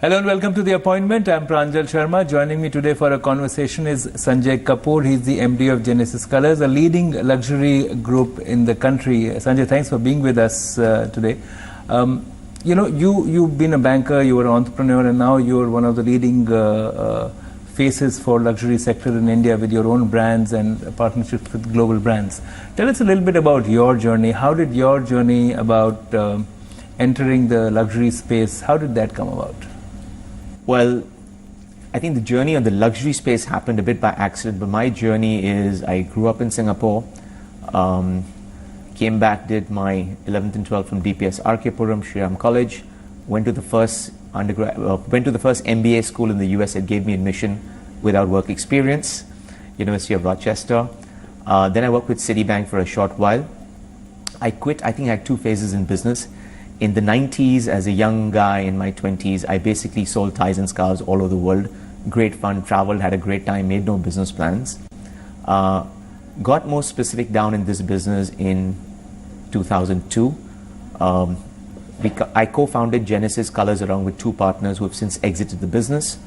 Hello and welcome to The Appointment. I'm Pranjal Sharma. Joining me today for a conversation is Sanjay Kapoor. He's the MD of Genesis Colors, a leading luxury group in the country. Sanjay, thanks for being with us today. You've been a banker, you were an entrepreneur, and now you're one of the leading faces for luxury sector in India with your own brands and partnerships with global brands. Tell us a little bit about your journey. How did your journey about entering the luxury space, how did that come about? Well, I think the journey of the luxury space happened a bit by accident, but my journey is I grew up in Singapore, came back, did my 11th and 12th from DPS Puram Shriram College, went to the first MBA school in the US. It gave me admission without work experience, University of Rochester. Then I worked with Citibank for a short while. I quit. I think I had two phases in business. In the 90s, as a young guy in my 20s, I basically sold ties and scarves all over the world. Great fun, traveled, had a great time, made no business plans. Got more specific down in this business in 2002. I co-founded Genesis Colors along with two partners who have since exited the business.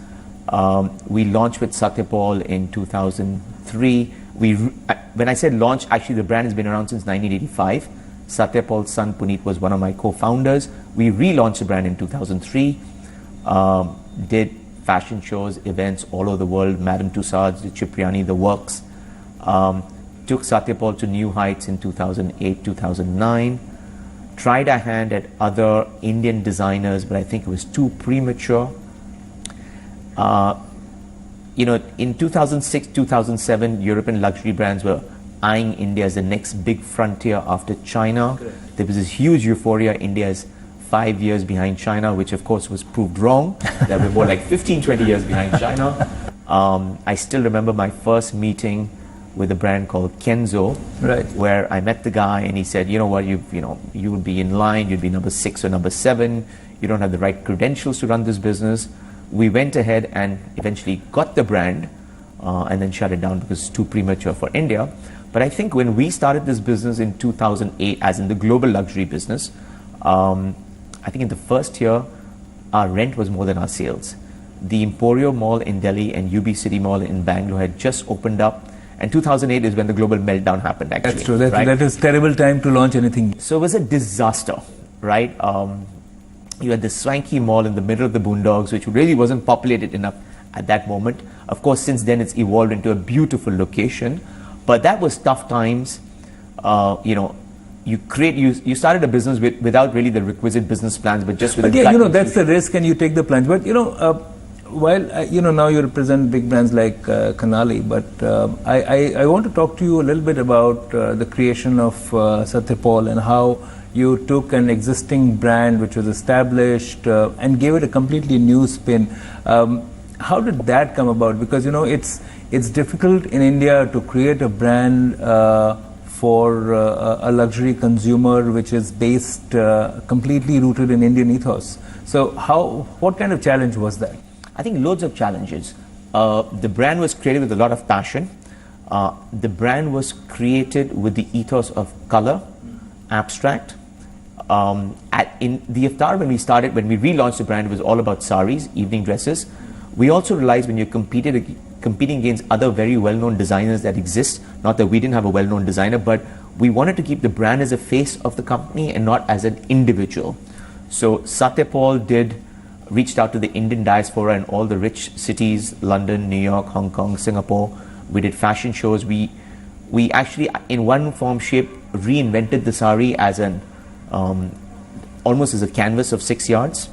We launched with Satya Paul in 2003. When I said launch, actually the brand has been around since 1985. Satya Paul's son Puneet was one of my co-founders. We relaunched the brand in 2003, did fashion shows, events all over the world, Madame Tussauds, the Cipriani, the works. Took Satya Paul to new heights in 2008, 2009. Tried our hand at other Indian designers, but I think it was too premature. In 2006, 2007, European luxury brands were eyeing India as the next big frontier after China. Correct. There was this huge euphoria. India is 5 years behind China, which of course was proved wrong. That we're more like 15, 20 years behind China. I still remember my first meeting with a brand called Kenzo, right, where I met the guy and he said, you know what, you would be in line, you'd be number 6 or number 7, you don't have the right credentials to run this business. We went ahead and eventually got the brand and then shut it down because it's too premature for India. But I think when we started this business in 2008, as in the global luxury business, I think in the first year, our rent was more than our sales. The Emporio Mall in Delhi and UB City Mall in Bangalore had just opened up. And 2008 is when the global meltdown happened, actually. That's true. That is a terrible time to launch anything. So it was a disaster, right? You had this swanky mall in the middle of the boondocks, which really wasn't populated enough at that moment. Of course, since then, it's evolved into a beautiful location. But that was tough times. You started a business without really the requisite business plans, but just with a gut that's the risk, and you take the plunge. But while now you represent big brands like Canali, but I want to talk to you a little bit about the creation of Satya Paul and how you took an existing brand which was established and gave it a completely new spin. How did that come about? Because it's difficult in India to create a brand for a luxury consumer which is based completely rooted in Indian ethos. So what kind of challenge was that? I think loads of challenges. The brand was created with a lot of passion. The brand was created with the ethos of color, abstract. In the Iftar, when we relaunched the brand, it was all about saris, evening dresses. We also realized when you're competing against other very well-known designers that exist, not that we didn't have a well-known designer, but we wanted to keep the brand as a face of the company and not as an individual. So Satya Paul reached out to the Indian diaspora in all the rich cities, London, New York, Hong Kong, Singapore. We did fashion shows. We actually, in one form shape, reinvented the sari as almost as a canvas of 6 yards.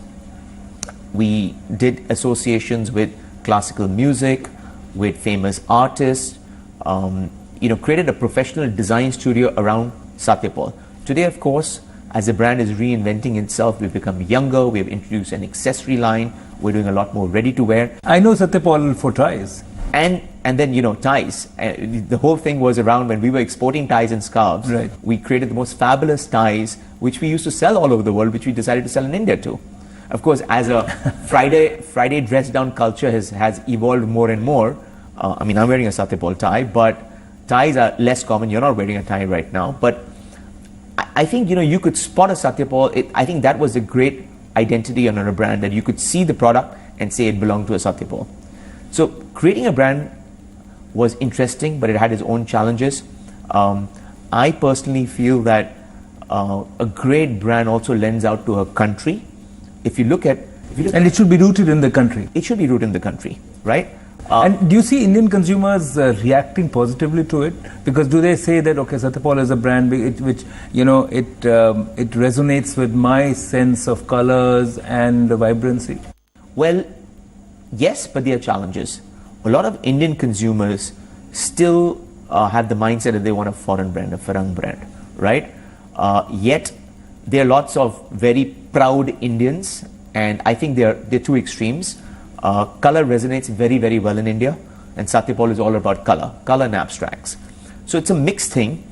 We did associations with classical music, with famous artists, created a professional design studio around Satya Paul. Today, of course, as the brand is reinventing itself, we've become younger, we have introduced an accessory line, we're doing a lot more ready-to-wear. I know Satya Paul for ties. And then, ties. The whole thing was around when we were exporting ties and scarves. Right. We created the most fabulous ties, which we used to sell all over the world, which we decided to sell in India too. Of course, as a Friday dress-down culture has evolved more and more. I'm wearing a Satya Paul tie, but ties are less common. You're not wearing a tie right now. But I think, you could spot a Satya Paul. I think that was a great identity on a brand that you could see the product and say it belonged to a Satya Paul. So creating a brand was interesting, but it had its own challenges. I personally feel that a great brand also lends out to a country. If you look at, and it should be rooted in the country. It should be rooted in the country, right? And do you see Indian consumers reacting positively to it? Because do they say that, okay, Satya Paul is a brand which it resonates with my sense of colors and vibrancy? Well, yes, but there are challenges. A lot of Indian consumers still have the mindset that they want a foreign brand, a Farang brand, right? Yet there are lots of very proud Indians, and I think they're two extremes. Color resonates very, very well in India, and Satya Paul is all about color and abstracts. So it's a mixed thing.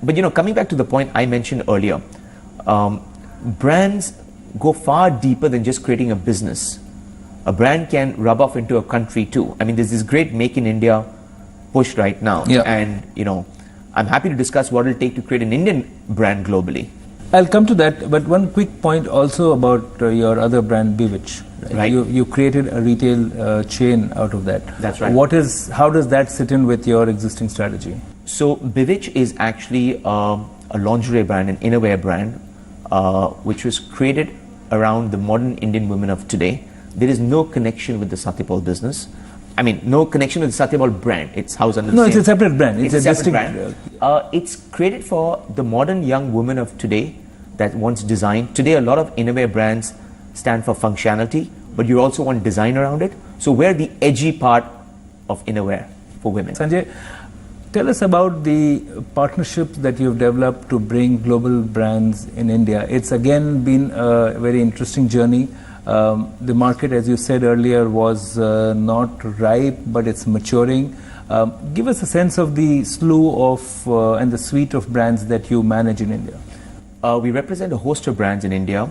But coming back to the point I mentioned earlier, brands go far deeper than just creating a business. A brand can rub off into a country too. I mean, there's this great Make in India push right now, and I'm happy to discuss what it'll take to create an Indian brand globally. I'll come to that, but one quick point also about your other brand, Bewitch. Right. You created a retail chain out of that. That's right. How does that sit in with your existing strategy? So Bewitch is actually a lingerie brand, an innerwear brand, which was created around the modern Indian women of today. There is no connection with the Satya Paul business. I mean, no connection with the Satya Paul brand. It's housed under the same. No, it's a separate brand. It's a separate brand. It's created for the modern young woman of today that wants design. Today, a lot of innerwear brands stand for functionality, but you also want design around it. So we're the edgy part of innerwear for women. Sanjay, tell us about the partnerships that you've developed to bring global brands in India. It's again been a very interesting journey. The market, as you said earlier, was not ripe, but it's maturing. Give us a sense of the slew of and the suite of brands that you manage in India. We represent a host of brands in India,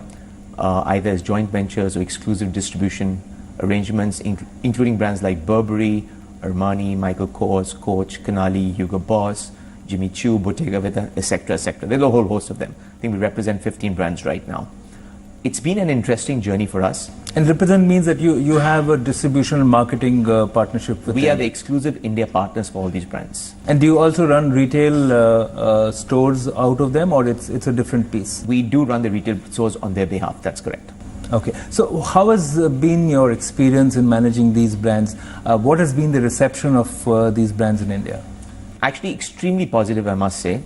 either as joint ventures or exclusive distribution arrangements, including brands like Burberry, Armani, Michael Kors, Coach, Canali, Hugo Boss, Jimmy Choo, Bottega Veneta, etc., etc. There's a whole host of them. I think we represent 15 brands right now. It's been an interesting journey for us. And represent means that you have a distribution and marketing partnership with We them. are the exclusive India partners for all these brands. And do you also run retail stores out of them, or it's a different piece? We do run the retail stores on their behalf, that's correct. Okay, so how has been your experience in managing these brands? What has been the reception of these brands in India? Actually, extremely positive, I must say.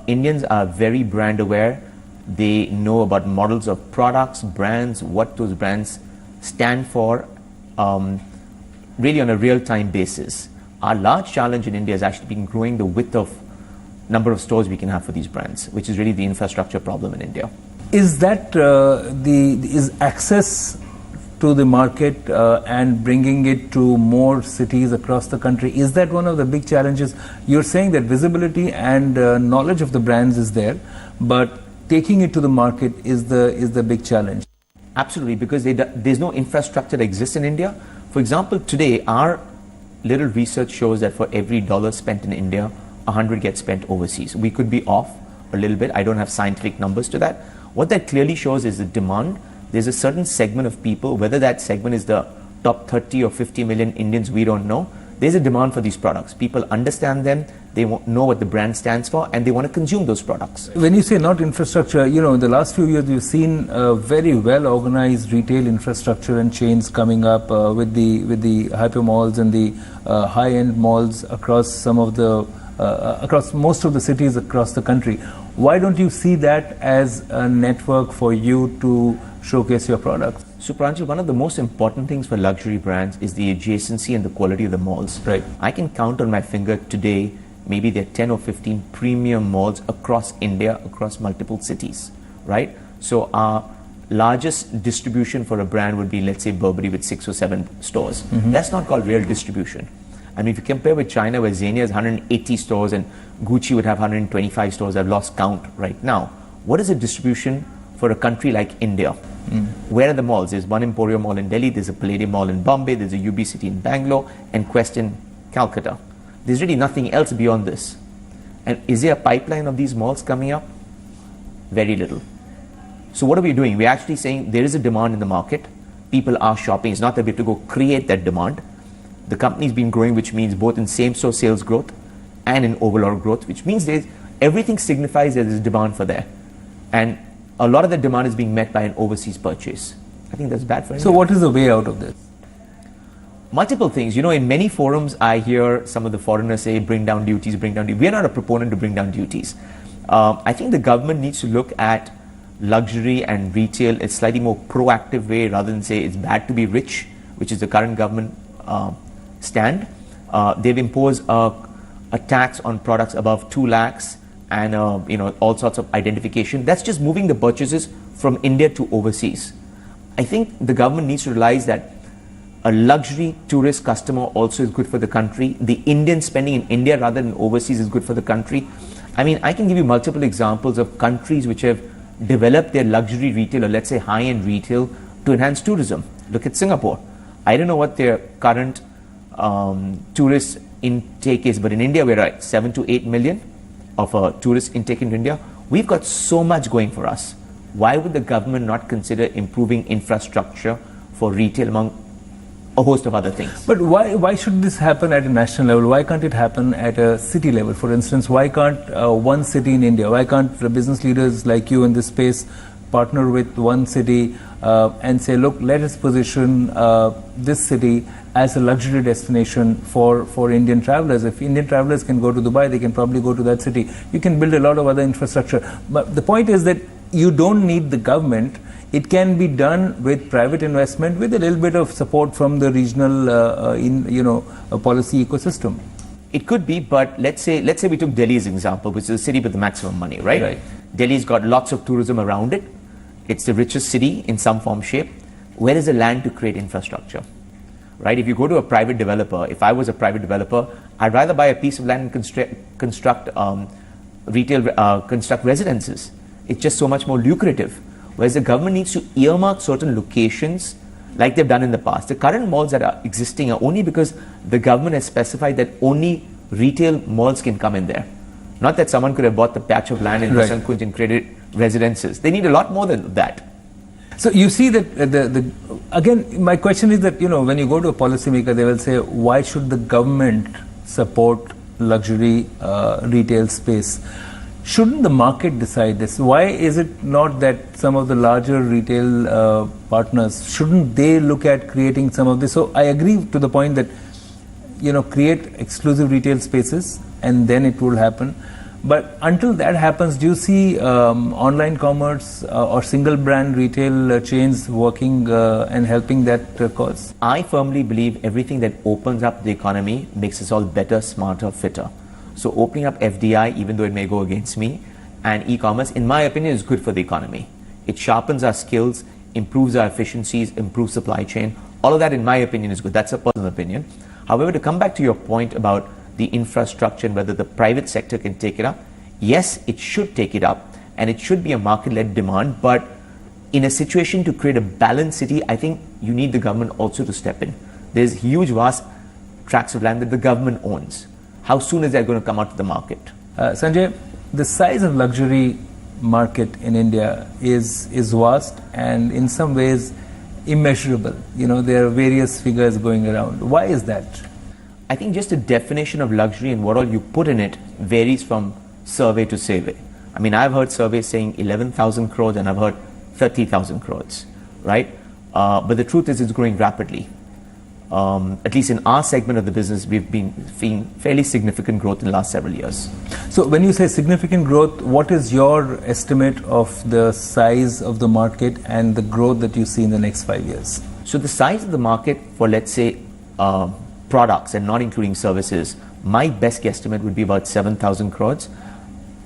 Indians are very brand aware. They know about models of products, brands, what those brands stand for, really on a real-time basis. Our large challenge in India has actually been growing the width of number of stores we can have for these brands, which is really the infrastructure problem in India. Is that is access to the market and bringing it to more cities across the country, is that one of the big challenges? You're saying that visibility and knowledge of the brands is there, but taking it to the market is the big challenge. Absolutely, because there's no infrastructure that exists in India. For example, today our little research shows that for every dollar spent in India, 100 gets spent overseas. We could be off a little bit. I don't have scientific numbers to that. What that clearly shows is the demand. There's a certain segment of people, whether that segment is the top 30 or 50 million Indians, we don't know. There's a demand for these products. People understand them, they know what the brand stands for, and they want to consume those products. When you say not infrastructure, in the last few years we've seen very well organized retail infrastructure and chains coming up with the hyper malls and the high-end malls across across most of the cities across the country. Why don't you see that as a network for you to showcase your products? So Pranjal, one of the most important things for luxury brands is the adjacency and the quality of the malls. Right. I can count on my finger today, maybe there are 10 or 15 premium malls across India, across multiple cities, right? So our largest distribution for a brand would be, let's say, Burberry with 6 or 7 stores. Mm-hmm. That's not called real distribution. I mean, if you compare with China, where Zegna has 180 stores and Gucci would have 125 stores, I've lost count right now. What is a distribution for a country like India? Where are the malls? There's one Emporio Mall in Delhi, there's a Palladium Mall in Bombay, there's a UB City in Bangalore, and Quest in Calcutta. There's really nothing else beyond this. And is there a pipeline of these malls coming up? Very little. So what are we doing? We're actually saying there is a demand in the market. People are shopping. It's not that we have to go create that demand. The company's been growing, which means both in same-store sales growth and in overall growth, which means everything signifies that there's demand for there. And a lot of the demand is being met by an overseas purchase. I think that's bad for India. So what is the way out of this? Multiple things. You know, in many forums, I hear some of the foreigners say, bring down duties, bring down duties. We're not a proponent to bring down duties. I think the government needs to look at luxury and retail in a slightly more proactive way rather than say it's bad to be rich, which is the current government stand. They've imposed a tax on products above 2 lakhs and all sorts of identification. That's just moving the purchases from India to overseas. I think the government needs to realize that a luxury tourist customer also is good for the country. The Indian spending in India rather than overseas is good for the country. I mean, I can give you multiple examples of countries which have developed their luxury retail, or let's say high-end retail, to enhance tourism. Look at Singapore. I don't know what their current tourist intake is, but in India we're at 7 to 8 million of tourist intake in India. We've got so much going for us. Why would the government not consider improving infrastructure for retail among a host of other things? But why should this happen at a national level? Why can't it happen at a city level? For instance, why can't one city in India, why can't the business leaders like you in this space partner with one city and say, look, let us position this city as a luxury destination for Indian travelers. If Indian travelers can go to Dubai, they can probably go to that city. You can build a lot of other infrastructure. But the point is that you don't need the government. It can be done with private investment, with a little bit of support from the regional, policy ecosystem. It could be, but let's say we took Delhi as an example, which is a city with the maximum money, right? Right. Delhi's got lots of tourism around it. It's the richest city in some form, shape. Where is the land to create infrastructure? Right? If you go to a private developer, if I was a private developer, I'd rather buy a piece of land and construct residences. It's just so much more lucrative. Whereas the government needs to earmark certain locations like they've done in the past. The current malls that are existing are only because the government has specified that only retail malls can come in there. Not that someone could have bought the patch of land in Vasant Kunj and created residences. They need a lot more than that. So you see that again, my question is that, when you go to a policymaker, they will say, why should the government support luxury retail space? Shouldn't the market decide this? Why is it not that some of the larger retail partners, shouldn't they look at creating some of this? So I agree to the point that, create exclusive retail spaces and then it will happen. But until that happens, do you see online commerce or single brand retail chains working and helping that cause? I firmly believe everything that opens up the economy makes us all better, smarter, fitter. So opening up FDI, even though it may go against me, and e-commerce, in my opinion, is good for the economy. It sharpens our skills, improves our efficiencies, improves supply chain. All of that, in my opinion, is good. That's a personal opinion. However, to come back to your point about the infrastructure and whether the private sector can take it up, yes, it should take it up, and it should be a market-led demand. But in a situation to create a balanced city, I think you need the government also to step in. There's huge, vast tracts of land that the government owns. How soon is that going to come out to the market? Sanjay, the size of luxury market in India is vast and in some ways immeasurable. There are various figures going around. Why is that? I think just the definition of luxury and what all you put in it varies from survey to survey. I mean, I've heard surveys saying 11,000 crores and I've heard 30,000 crores, right? But the truth is it's growing rapidly. At least in our segment of the business, we've been seeing fairly significant growth in the last several years. So when you say significant growth, what is your estimate of the size of the market and the growth that you see in the next 5 years? So the size of the market for, let's say, products and not including services, my best guesstimate would be about 7,000 crores.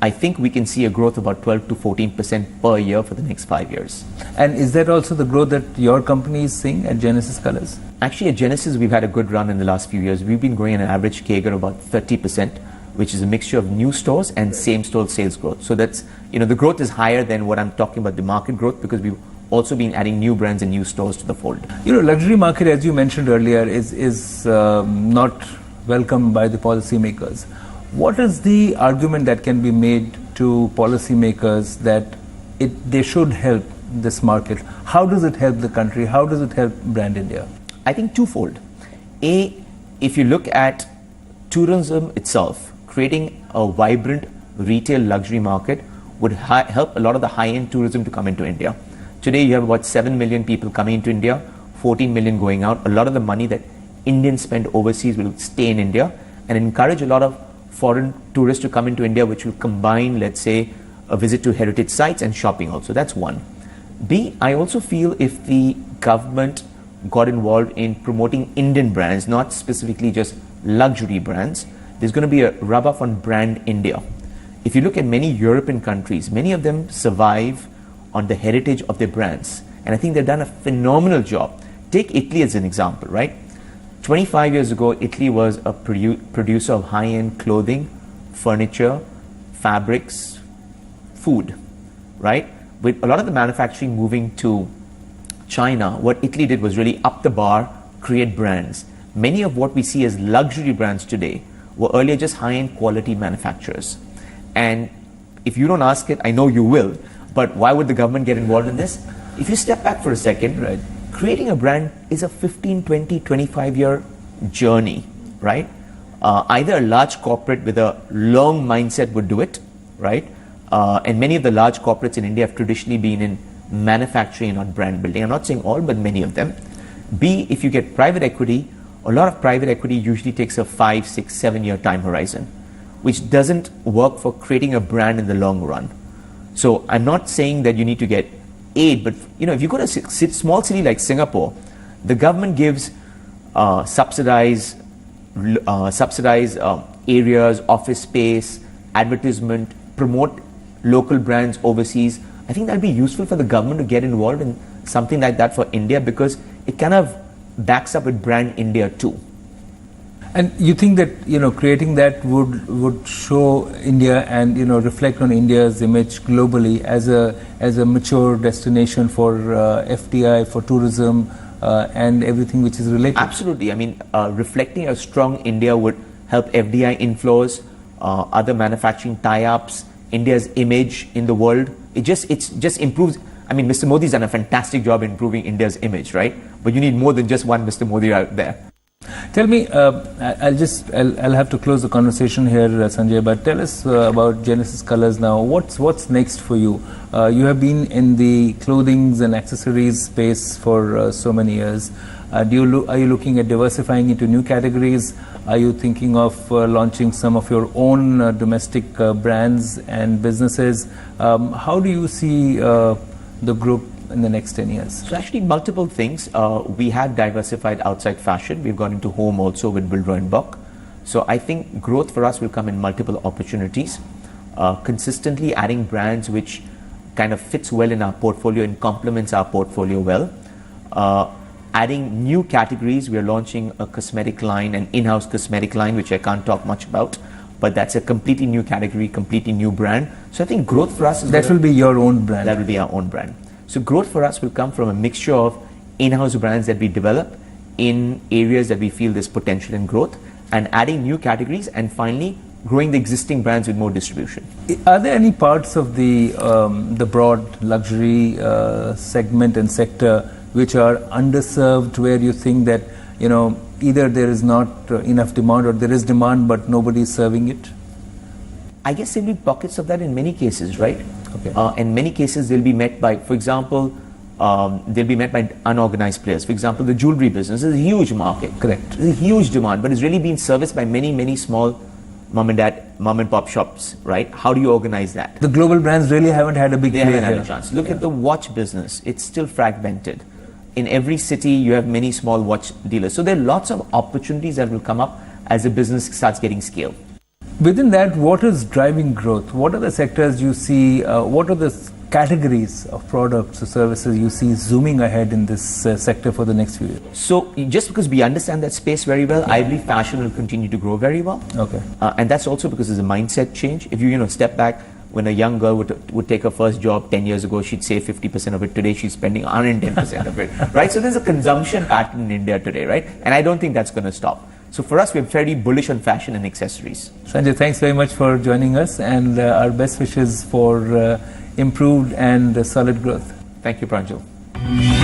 I think we can see a growth of about 12 to 14% per year for the next 5 years. And is that also the growth that your company is seeing at Genesis Colours? Actually, at Genesis, we've had a good run in the last few years. We've been growing at an average CAGR of about 30%, which is a mixture of new stores and same-store sales growth. So that's, the growth is higher than what I'm talking about, the market growth, because we've also been adding new brands and new stores to the fold. Luxury market, as you mentioned earlier, is not welcomed by the policymakers. What is the argument that can be made to policymakers that they should help this market. How does it help the country? How does it help brand India? I think twofold. A, if you look at tourism itself, creating a vibrant retail luxury market would help a lot of the high-end tourism to come into India. Today you have about 7 million people coming into India, 14 million going out. A lot of the money that Indians spend overseas will stay in India and encourage a lot of foreign tourists to come into India, which will combine, let's say, a visit to heritage sites and shopping also. That's one. B, I also feel if the government got involved in promoting Indian brands, not specifically just luxury brands, there's going to be a rub-off on brand India. If you look at many European countries, many of them survive on the heritage of their brands. And I think they've done a phenomenal job. Take Italy as an example, right? 25 years ago, Italy was a producer of high-end clothing, furniture, fabrics, food, right? With a lot of the manufacturing moving to China, what Italy did was really up the bar, create brands. Many of what we see as luxury brands today were earlier just high-end quality manufacturers. And if you don't ask it, I know you will, but why would the government get involved in this? If you step back for a second, right, creating a brand is a 15, 20, 25-year journey, right? Either a large corporate with a long mindset would do it, right? And many of the large corporates in India have traditionally been in manufacturing and not brand building. I'm not saying all, but many of them. B, if you get private equity, a lot of private equity usually takes a 5, 6, 7-year time horizon, which doesn't work for creating a brand in the long run. So I'm not saying that you need to get aid, but if you go to a small city like Singapore, the government gives subsidized areas, office space, advertisement, promote local brands overseas. I think that'll be useful for the government to get involved in something like that for India, because it kind of backs up with brand India too. And you think that creating that would show India and reflect on India's image globally as a mature destination for FDI, for tourism, and everything which is related? Absolutely. I mean, reflecting a strong India would help FDI inflows, other manufacturing tie-ups, India's image in the world. It just improves. I mean, Mr. Modi's done a fantastic job improving India's image, right? But you need more than just one Mr. Modi out there. Tell me, I'll have to close the conversation here, Sanjay, but tell us about Genesis Colors now. What's next for you? You have been in the clothing and accessories space for so many years. Are you looking at diversifying into new categories? Are you thinking of launching some of your own domestic brands and businesses? How do you see the group in the next 10 years? So actually multiple things. We have diversified outside fashion. We've gone into home also with Wilbur & Buck. So I think growth for us will come in multiple opportunities. Consistently adding brands which kind of fits well in our portfolio and complements our portfolio well. Adding new categories. We are launching a cosmetic line, an in-house cosmetic line, which I can't talk much about, but that's a completely new category, completely new brand. So I think growth for us is... That will be your own brand. That will be our own brand. So growth for us will come from a mixture of in-house brands that we develop in areas that we feel there's potential in growth, and adding new categories, and finally growing the existing brands with more distribution. Are there any parts of the broad luxury segment and sector which are underserved, where you think that either there is not enough demand, or there is demand but nobody is serving it? I guess there'll be pockets of that in many cases, right? Okay. In many cases they'll be met by, for example, they'll be met by unorganized players. For example, the jewelry business is a huge market. Correct. There's a huge demand, but it's really being serviced by many small mom and pop shops, right? How do you organize that? The global brands really haven't had a big They play haven't had here. a chance. Look at the watch business. It's still fragmented. In every city, you have many small watch dealers. So there are lots of opportunities that will come up as the business starts getting scale. Within that, what is driving growth? What are the sectors you see? What are the categories of products or services you see zooming ahead in this sector for the next few years? So just because we understand that space very well, I believe fashion will continue to grow very well. Okay. And that's also because there's a mindset change. If you step back, when a young girl would take her first job 10 years ago, she'd save 50% of it. Today, she's spending 110% of it, right? So there's a consumption pattern in India today, right? And I don't think that's going to stop. So for us, we're very bullish on fashion and accessories. Sanjay, thanks very much for joining us, and our best wishes for improved and solid growth. Thank you, Pranjal.